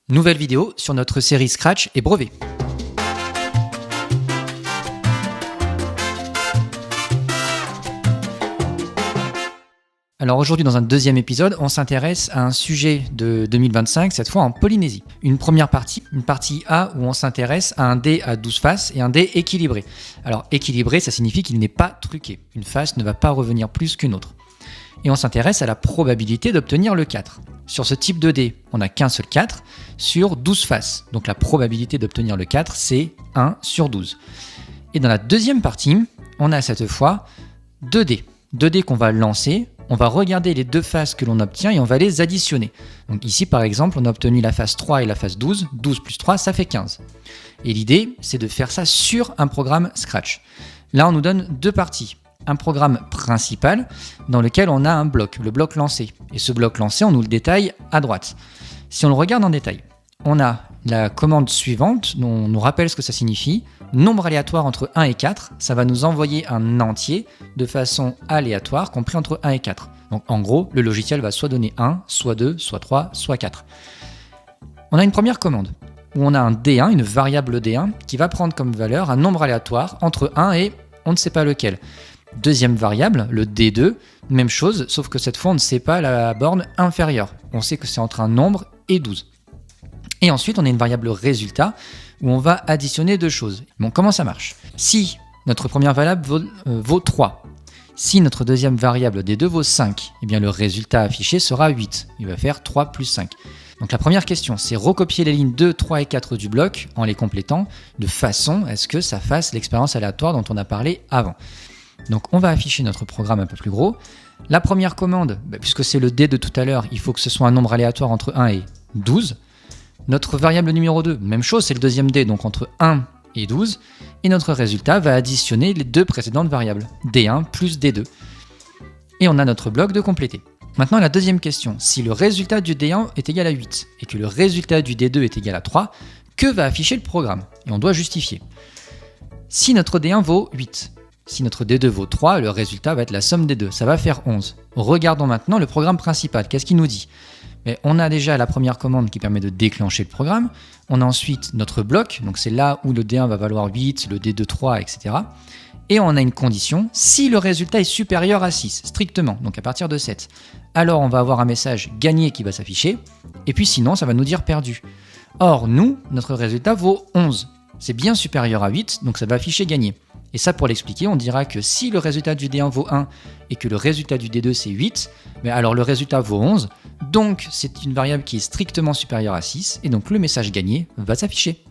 Nouvelle vidéo sur notre série Scratch et brevet. Alors aujourd'hui, dans un deuxième épisode, on s'intéresse à un sujet de 2025, cette fois en Polynésie. Une première partie, une partie A où on s'intéresse à un dé à 12 faces et un dé équilibré. Alors équilibré, ça signifie qu'il n'est pas truqué. Une face ne va pas revenir plus qu'une autre. Et on s'intéresse à la probabilité d'obtenir le 4. Sur ce type de dé, on n'a qu'un seul 4 sur 12 faces. Donc la probabilité d'obtenir le 4, c'est 1 sur 12. Et dans la deuxième partie, on a cette fois 2 dés. 2 dés qu'on va lancer. On va regarder les deux faces que l'on obtient et on va les additionner. Donc ici, par exemple, on a obtenu la face 3 et la face 12. 12 plus 3, ça fait 15. Et l'idée, c'est de faire ça sur un programme Scratch. Là, on nous donne deux parties. Un programme principal dans lequel on a un bloc, le bloc lancé. Et ce bloc lancé, on nous le détaille à droite. Si on le regarde en détail, on a la commande suivante, on nous rappelle ce que ça signifie. Nombre aléatoire entre 1 et 4, ça va nous envoyer un entier de façon aléatoire compris entre 1 et 4. Donc en gros, le logiciel va soit donner 1, soit 2, soit 3, soit 4. On a une première commande où on a un D1, une variable D1, qui va prendre comme valeur un nombre aléatoire entre 1 et on ne sait pas lequel. Deuxième variable, le D2, même chose, sauf que cette fois on ne sait pas la borne inférieure. On sait que c'est entre un nombre et 12. Et ensuite on a une variable résultat où on va additionner deux choses. Bon, comment ça marche ? Si notre première variable vaut 3, si notre deuxième variable D2 vaut 5, eh bien le résultat affiché sera 8. Il va faire 3 plus 5. Donc la première question, c'est recopier les lignes 2, 3 et 4 du bloc en les complétant de façon à ce que ça fasse l'expérience aléatoire dont on a parlé avant. Donc on va afficher notre programme un peu plus gros. La première commande, puisque c'est le dé de tout à l'heure, il faut que ce soit un nombre aléatoire entre 1 et 12. Notre variable numéro 2, même chose, c'est le deuxième dé, donc entre 1 et 12. Et notre résultat va additionner les deux précédentes variables, D1 plus D2. Et on a notre bloc de compléter. Maintenant la deuxième question, si le résultat du D1 est égal à 8 et que le résultat du D2 est égal à 3, que va afficher le programme ? Et on doit justifier. Si notre D1 vaut 8, si notre D2 vaut 3, le résultat va être la somme des deux, ça va faire 11. Regardons maintenant le programme principal, qu'est-ce qu'il nous dit ? Mais on a déjà la première commande qui permet de déclencher le programme, on a ensuite notre bloc, donc c'est là où le D1 va valoir 8, le D2 3, etc. Et on a une condition, si le résultat est supérieur à 6, strictement, donc à partir de 7, alors on va avoir un message gagné qui va s'afficher, et puis sinon ça va nous dire perdu. Or nous, notre résultat vaut 11, c'est bien supérieur à 8, donc ça va afficher gagné. Et ça, pour l'expliquer, on dira que si le résultat du D1 vaut 1 et que le résultat du D2 c'est 8, mais alors le résultat vaut 11, donc c'est une variable qui est strictement supérieure à 6, et donc le message gagné va s'afficher.